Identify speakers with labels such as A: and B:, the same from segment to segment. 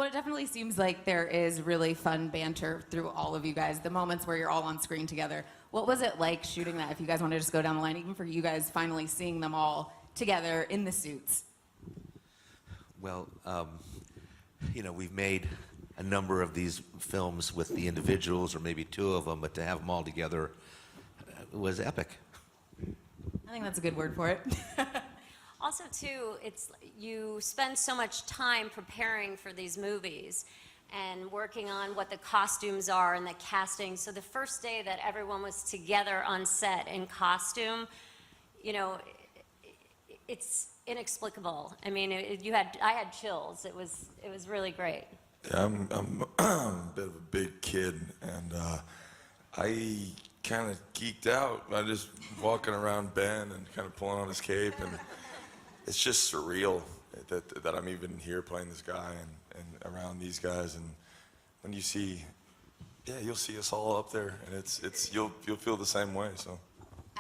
A: it definitely seems like there is really fun banter through all of you guys, the moments where you're all on screen together. What was it like shooting that, if you guys want to just go down the line, even for you guys finally seeing them all together in the suits?
B: Well, you know, we've made a number of these films with the individuals, or maybe two of them, but to have them all together was epic.
A: I think that's a good word for it.
C: Also, too, it's you spend so much time preparing for these movies and working on what the costumes are and the casting. So the first day that everyone was together on set in costume, you know, it's inexplicable. I mean, I had chills. It was really great.
D: Yeah, I'm a bit of a big kid, and I kind of geeked out. I just walking around Ben and kind of pulling on his cape, and it's just surreal that I'm even here playing this guy and around these guys. And when you see, yeah, you'll see us all up there, and you'll feel the same way. So.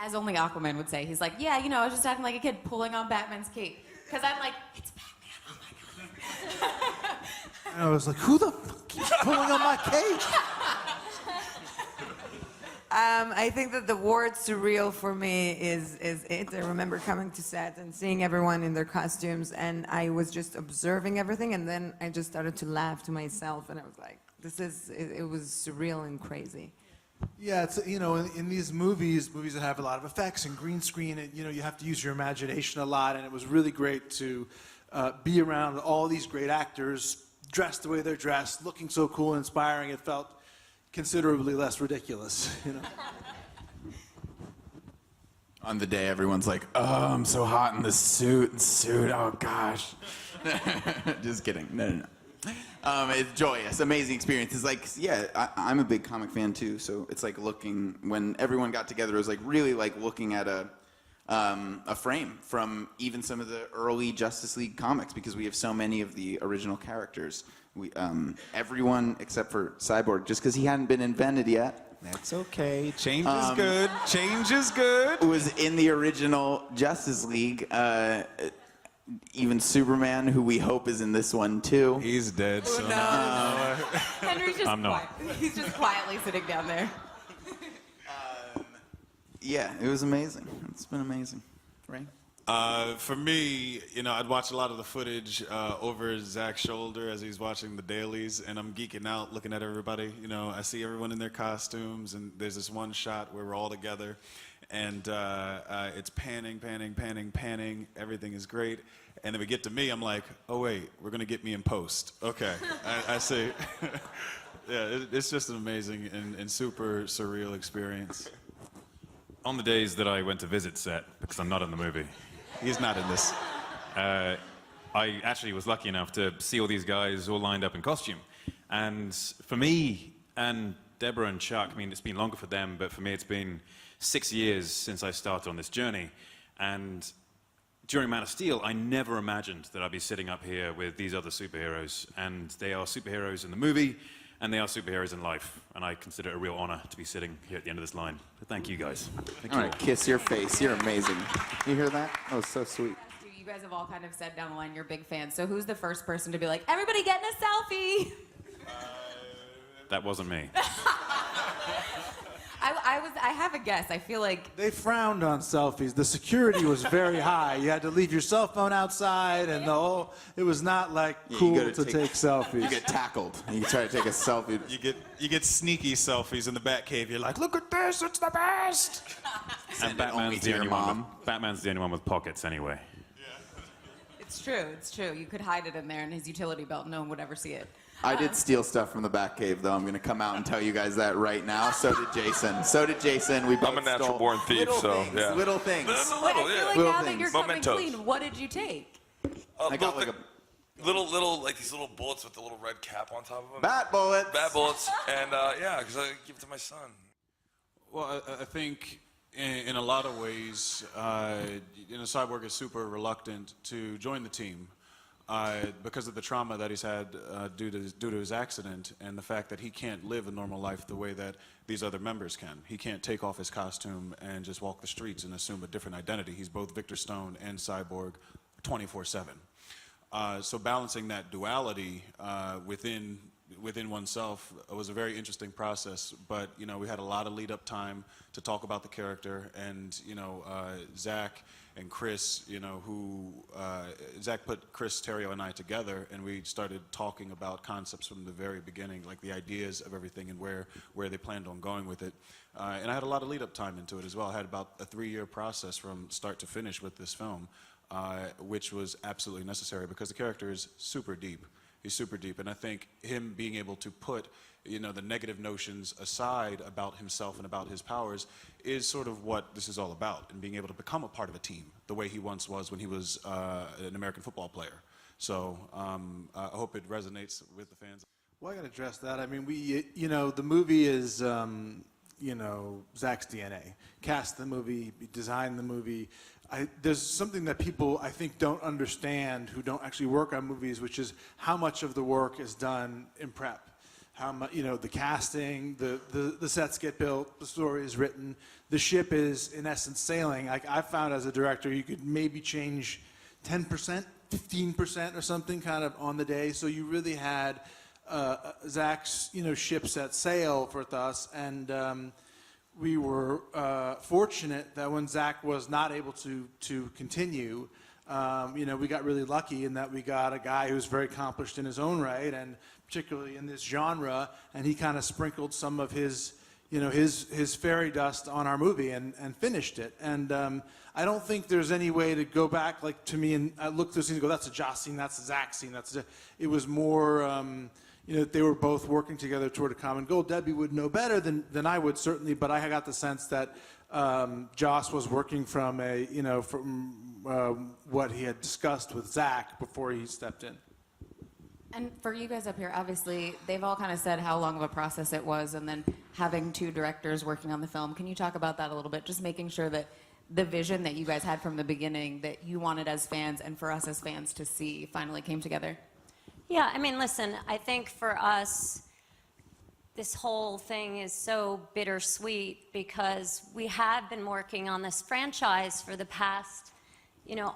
A: As only Aquaman would say, he's like, yeah, you know, I was just acting like a kid pulling on Batman's cape. Because I'm like, it's Batman, oh my God.
E: And I was like, who the fuck keeps pulling on my cape?
F: I think that the word surreal for me is it. I remember coming to set and seeing everyone in their costumes, and I was just observing everything, and then I just started to laugh to myself, and I was like, it was surreal and crazy.
E: Yeah, it's, you know, in these movies that have a lot of effects and green screen, and, you know, you have to use your imagination a lot, and it was really great to be around all these great actors, dressed the way they're dressed, looking so cool and inspiring. It felt considerably less ridiculous, you know.
G: On the day, everyone's like, "Oh, I'm so hot in this suit. Oh gosh." Just kidding. No. It's joyous, amazing experience. It's like, yeah, I'm a big comic fan too. So it's like when everyone got together, it was like really like looking at a frame from even some of the early Justice League comics, because we have so many of the original characters. Everyone except for Cyborg, just because he hadn't been invented yet.
H: That's okay. Change is good. Change is good.
G: Was in the original Justice League. Even Superman, who we hope is in this one too.
H: He's dead.
A: Oh,
H: so
A: no. Henry's just
H: I'm not.
A: He's just quietly sitting down there.
G: Yeah, it was amazing. It's been amazing. Right?
H: For me, you know, I'd watch a lot of the footage over Zach's shoulder as he's watching the dailies, and I'm geeking out looking at everybody. You know, I see everyone in their costumes, and there's this one shot where we're all together, and it's panning. Everything is great. And then we get to me, I'm like, oh wait, we're gonna get me in post. Okay, I see. Yeah, it's just an amazing and super surreal experience.
I: On the days that I went to visit set, because I'm not in the movie,
H: He's not in this.
I: I actually was lucky enough to see all these guys all lined up in costume. And for me and Deborah and Chuck, I mean, it's been longer for them, but for me it's been 6 years since I started on this journey. And during Man of Steel, I never imagined that I'd be sitting up here with these other superheroes. And they are superheroes in the movie, and they are superheroes in life. And I consider it a real honor to be sitting here at the end of this line. So thank you, guys. Thank
G: All
I: you
G: right, kiss your face. You're amazing. You hear that? That was so sweet.
A: You guys have all kind of said down the line you're big fans. So who's the first person to be like, everybody getting a selfie?
I: That wasn't me.
A: I have a guess. I feel like
E: They frowned on selfies. The security was very high. You had to leave your cell phone outside, and it was not like cool to take selfies.
G: You get tackled. You try to take a selfie.
H: You get sneaky selfies in the Batcave. You're like, look at this, it's the best.
I: And Batman's the only one with pockets anyway.
A: it's true. It's true. You could hide it in there in his utility belt. No one would ever see it.
G: I did steal stuff from the Batcave, though. I'm going to come out and tell you guys that right now. So did Jason. We both
D: I'm a natural-born thief, so yeah.
G: Little things.
A: But I feel like
G: Little
A: now that
G: things.
A: you're coming
D: Mementos.
A: clean, what did you take?
G: I got like a
D: little like these little bullets with the little red cap on top of them.
G: bat bullet.
D: Bat bullets, and yeah, because I give it to my son.
H: Well, I think in a lot of ways, Cyborg is super reluctant to join the team because of the trauma that he's had due to his accident, and the fact that he can't live a normal life the way that these other members can. He can't take off his costume and just walk the streets and assume a different identity. He's both Victor Stone and Cyborg 24/7. So balancing that duality within oneself was a very interesting process. But you know, we had a lot of lead-up time to talk about the character, and you know, Zach and Chris, you know, Zach put Chris, Terrio, and I together, and we started talking about concepts from the very beginning, like the ideas of everything and where they planned on going with it. And I had a lot of lead-up time into it as well. I had about a 3-year process from start to finish with this film, which was absolutely necessary because the character is super deep. He's super deep, and I think him being able to put, you know, the negative notions aside about himself and about his powers is sort of what this is all about, and being able to become a part of a team the way he once was when he was an American football player. So I hope it resonates with the fans.
E: Well, I got to address that. I mean, you know, the movie is, you know, Zach's DNA. Cast the movie, designed the movie. There's something that people, I think, don't understand who don't actually work on movies, which is how much of the work is done in prep. How much, you know, the casting, the sets get built, the story is written, the ship is, in essence, sailing. Like, I found as a director, you could maybe change 10%, 15% or something kind of on the day. So you really had Zach's, you know, ship set sail for us, and we were fortunate that when Zach was not able to continue, you know, we got really lucky in that we got a guy who's very accomplished in his own right, and particularly in this genre, and he kind of sprinkled some of his, you know, his fairy dust on our movie and finished it. And I don't think there's any way to go back, like, to me, and I look through scenes and go, that's a Joss scene, that's a Zach scene, it was more, you know, they were both working together toward a common goal. Debbie would know better than I would, certainly, but I got the sense that Joss was working from what he had discussed with Zach before he stepped in.
A: And for you guys up here, obviously, they've all kind of said how long of a process it was, and then having 2 directors working on the film. Can you talk about that a little bit? Just making sure that the vision that you guys had from the beginning, that you wanted as fans and for us as fans to see, finally came together.
C: Yeah, I mean, listen, I think for us, this whole thing is so bittersweet because we have been working on this franchise for the past, you know,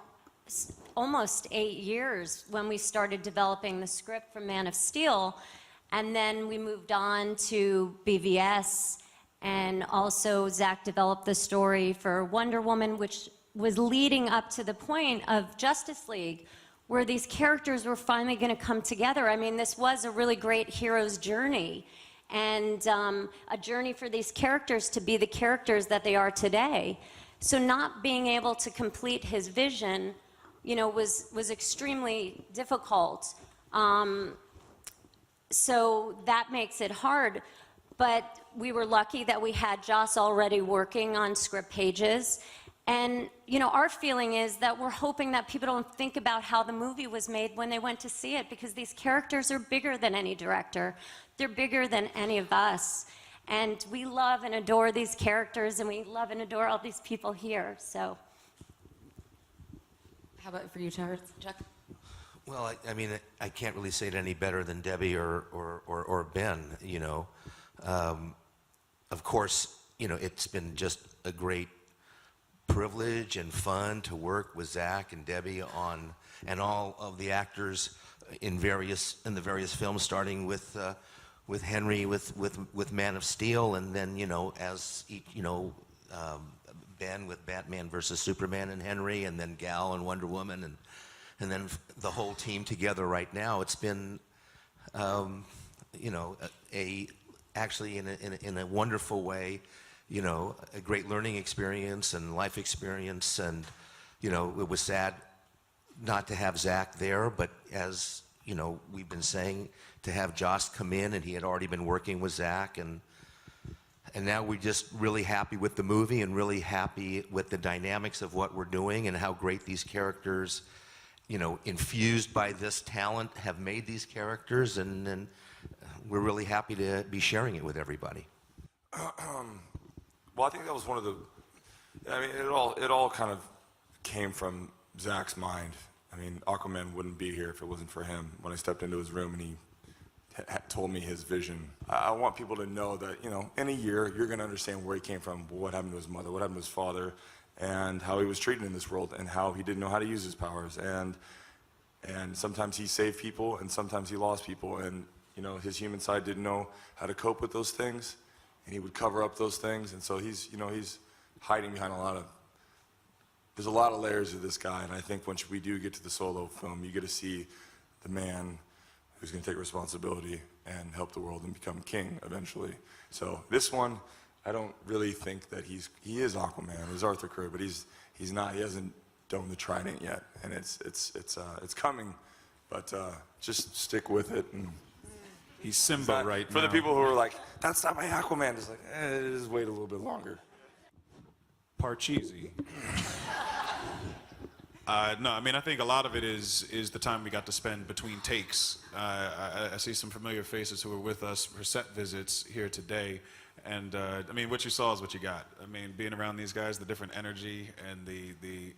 C: almost 8 years when we started developing the script for Man of Steel. And then we moved on to BVS, and also Zach developed the story for Wonder Woman, which was leading up to the point of Justice League, where these characters were finally going to come together. I mean, this was a really great hero's journey, and a journey for these characters to be the characters that they are today. So not being able to complete his vision, you know, was extremely difficult. So that makes it hard. But we were lucky that we had Joss already working on script pages. And, you know, our feeling is that we're hoping that people don't think about how the movie was made when they went to see it, because these characters are bigger than any director. They're bigger than any of us. And we love and adore these characters, and we love and adore all these people here, so.
A: How about for you, Chuck?
B: Well, I mean, I can't really say it any better than Debbie or Ben, you know. Of course, you know, it's been just a great privilege and fun to work with Zach and Debbie on, and all of the actors in the various films, starting with Henry with Man of Steel, and then, you know, as you know, Ben with Batman versus Superman and Henry, and then Gal and Wonder Woman, and then the whole team together right now. It's been, you know, actually in a wonderful way, you know, a great learning experience and life experience. And, you know, it was sad not to have Zach there, but as, you know, we've been saying, to have Joss come in, and he had already been working with Zach, and now we're just really happy with the movie and really happy with the dynamics of what we're doing and how great these characters, you know, infused by this talent, have made these characters, and we're really happy to be sharing it with everybody.
D: Well, I think that was one of the, I mean, it all kind of came from Zach's mind. I mean, Aquaman wouldn't be here if it wasn't for him. When I stepped into his room and he told me his vision, I want people to know that, you know, in a year, you're going to understand where he came from, what happened to his mother, what happened to his father, and how he was treated in this world, and how he didn't know how to use his powers. And And sometimes he saved people, and sometimes he lost people. And his human side didn't know how to cope with those things, and he would cover up those things. And so he's hiding behind there's a lot of layers to this guy. And I think once we do get to the solo film, you get to see the man who's going to take responsibility and help the world and become king eventually. So this one, I don't really think that he is Aquaman. He's Arthur Curry, but he's not. He hasn't done the trident yet, and it's coming. But just stick with it. And
H: He's Simba right
D: for
H: now.
D: the people who are like, that's not my Aquaman. It's like, just wait a little bit longer.
H: Parcheesi. No, I mean, I think a lot of it is the time we got to spend between takes. I see some familiar faces who were with us for set visits here today. And, I mean, what you saw is what you got. I mean, being around these guys, the different energy and the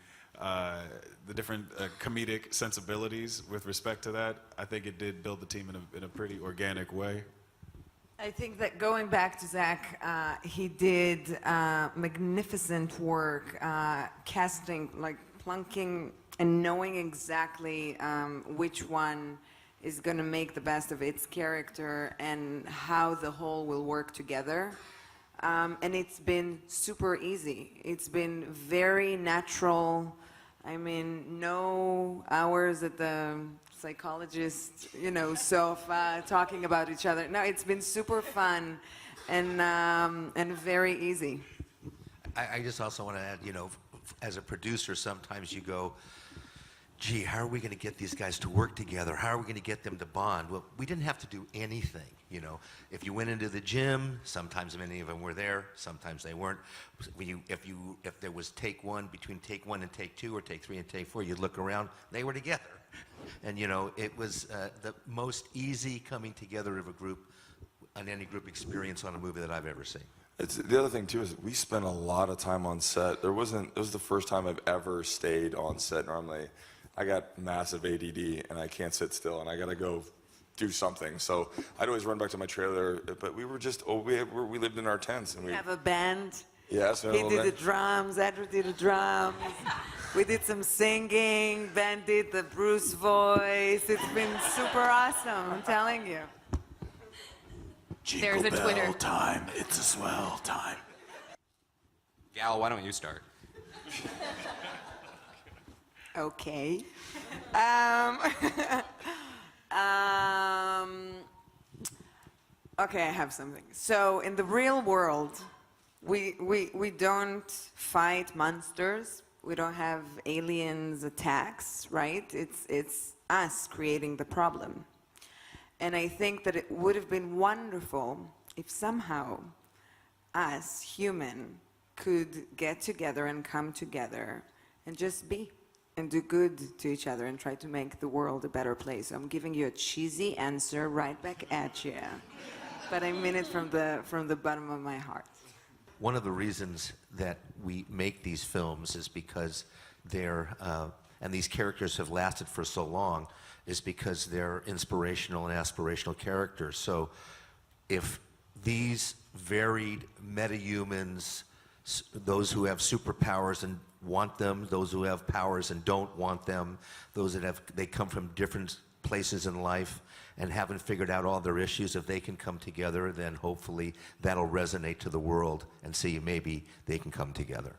H: different comedic sensibilities with respect to that, I think it did build the team in a pretty organic way.
F: I think that going back to Zach, he did magnificent work casting, like plunking and knowing exactly which one is going to make the best of its character and how the whole will work together. And it's been super easy. It's been very natural. I mean, no hours at the psychologist, sofa talking about each other. No, it's been super fun and very easy.
B: I just also want to add, as a producer, sometimes you go, gee, how are we going to get these guys to work together? How are we going to get them to bond? Well, we didn't have to do anything, If you went into the gym, sometimes many of them were there, sometimes they weren't. If there was take one, between take one and take two, or take three and take four, you'd look around, they were together. And, it was the most easy coming together of a group, on any group experience on a movie that I've ever seen.
D: The other thing too is we spent a lot of time on set. It was the first time I've ever stayed on set. Normally, I got massive ADD and I can't sit still and I gotta go do something. So I'd always run back to my trailer. But we were just we lived in our tents and we
F: have a band.
D: Yes,
F: he did the drums. Edward did the drums. We did some singing. Ben did the Bruce voice. It's been super awesome. I'm telling you.
A: There's a Twitter.
G: Time. It's a swell time.
J: Gal, why don't you start?
F: Okay. Okay, I have something. So in the real world, we don't fight monsters. We don't have aliens attacks, right? It's us creating the problem. And I think that it would have been wonderful if somehow us, human, could get together and come together and just be and do good to each other and try to make the world a better place. I'm giving you a cheesy answer right back at you. But I mean it from the bottom of my heart.
B: One of the reasons that we make these films is because and these characters have lasted for so long, is because they're inspirational and aspirational characters. So if these varied metahumans, those who have superpowers and want them, those who have powers and don't want them, those that they come from different places in life and haven't figured out all their issues, if they can come together, then hopefully that'll resonate to the world and see maybe they can come together.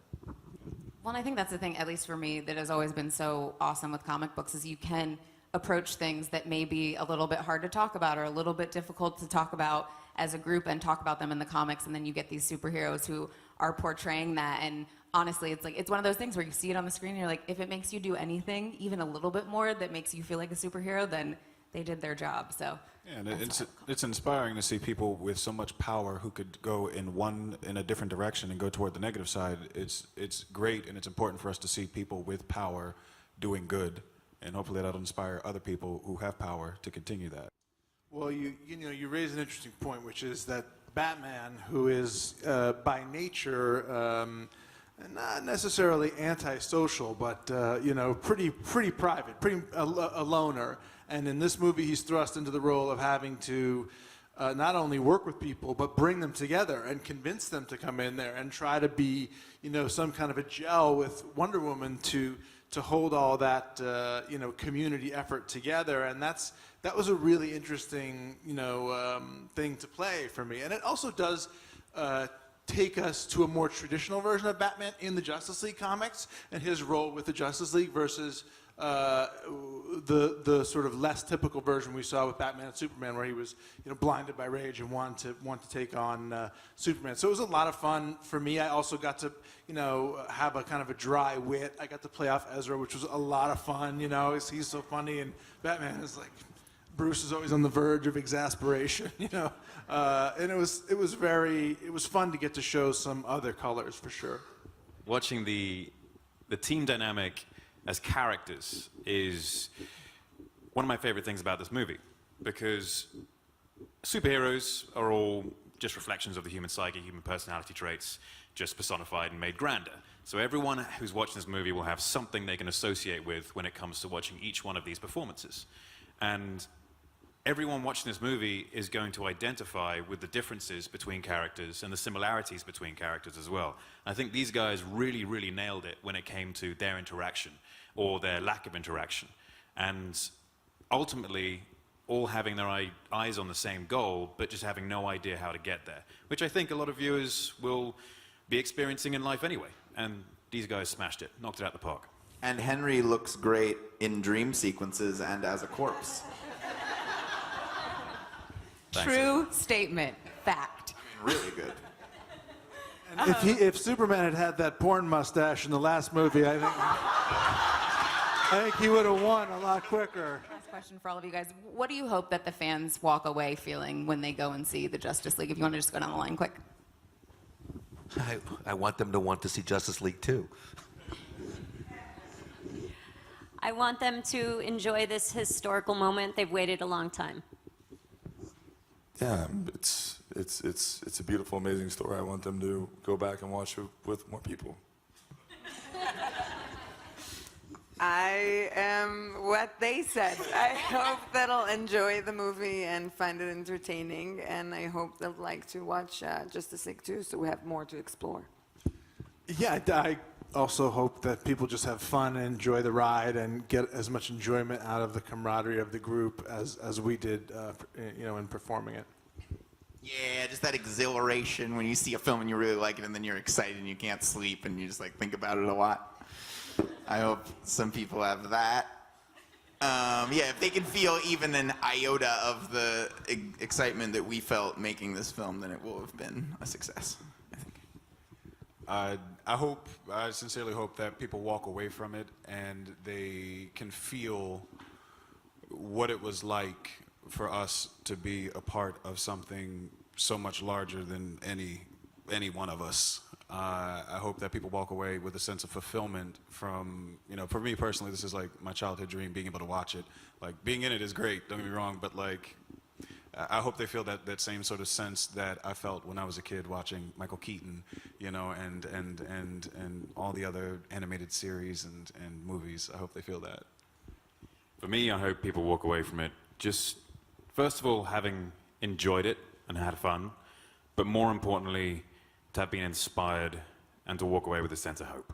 A: Well, and I think that's the thing, at least for me, that has always been so awesome with comic books, is you can approach things that may be a little bit hard to talk about or a little bit difficult to talk about as a group and talk about them in the comics, and then you get these superheroes who are portraying that. And honestly, it's one of those things where you see it on the screen and you're like, if it makes you do anything, even a little bit more that makes you feel like a superhero, then they did their job. So
H: yeah, and it's inspiring to see people with so much power who could go in a different direction and go toward the negative side. It's great, and it's important for us to see people with power doing good, and hopefully that'll inspire other people who have power to continue that.
E: Well, you raise an interesting point, which is that Batman, who is by nature not necessarily antisocial, but pretty private, a loner. And in this movie, he's thrust into the role of having to not only work with people, but bring them together and convince them to come in there and try to be, some kind of a gel with Wonder Woman to to hold all that community effort together, and that was a really interesting thing to play for me. And it also does take us to a more traditional version of Batman in the Justice League comics and his role with the Justice League versus the sort of less typical version we saw with Batman and Superman, where he was blinded by rage and wanted to take on Superman. So it was a lot of fun for me. I also got to have a kind of a dry wit. I got to play off Ezra, which was a lot of fun. He's so funny, and Batman is like, Bruce is always on the verge of exasperation, and it was fun to get to show some other colors for sure.
I: Watching the team dynamic as characters is one of my favorite things about this movie, because superheroes are all just reflections of the human psyche, human personality traits, just personified and made grander. So everyone who's watching this movie will have something they can associate with when it comes to watching each one of these performances. And everyone watching this movie is going to identify with the differences between characters and the similarities between characters as well. I think these guys really, really nailed it when it came to their interaction or their lack of interaction. And ultimately, all having their eyes on the same goal, but just having no idea how to get there, which I think a lot of viewers will be experiencing in life anyway. And these guys smashed it, knocked it out the park.
G: And Henry looks great in dream sequences and as a corpse.
A: True statement. Fact.
G: Really good.
E: And if Superman had that porn mustache in the last movie, I think he would have won a lot quicker.
A: Last question for all of you guys. What do you hope that the fans walk away feeling when they go and see the Justice League? If you want to just go down the line quick.
B: I want them to want to see Justice League too.
C: I want them to enjoy this historical moment. They've waited a long time.
D: Yeah, it's a beautiful, amazing story. I want them to go back and watch it with more people.
F: I am what they said. I hope that I'll enjoy the movie and find it entertaining, and I hope they'll like to watch Justice League 2, so we have more to explore.
E: Yeah, I also hope that people just have fun and enjoy the ride and get as much enjoyment out of the camaraderie of the group as we did, in performing it.
G: Yeah, just that exhilaration when you see a film and you really like it, and then you're excited and you can't sleep and you just think about it a lot. I hope some people have that. If they can feel even an iota of the excitement that we felt making this film, then it will have been a success, I think.
H: I sincerely hope that people walk away from it and they can feel what it was like for us to be a part of something so much larger than any one of us. I hope that people walk away with a sense of fulfillment from, for me personally, this is like my childhood dream, being able to watch it. Like, being in it is great, don't get me wrong, but I hope they feel that same sort of sense that I felt when I was a kid watching Michael Keaton, and all the other animated series and movies. I hope they feel that.
I: For me, I hope people walk away from it just, first of all, having enjoyed it and had fun, but more importantly, to have been inspired and to walk away with a sense of hope.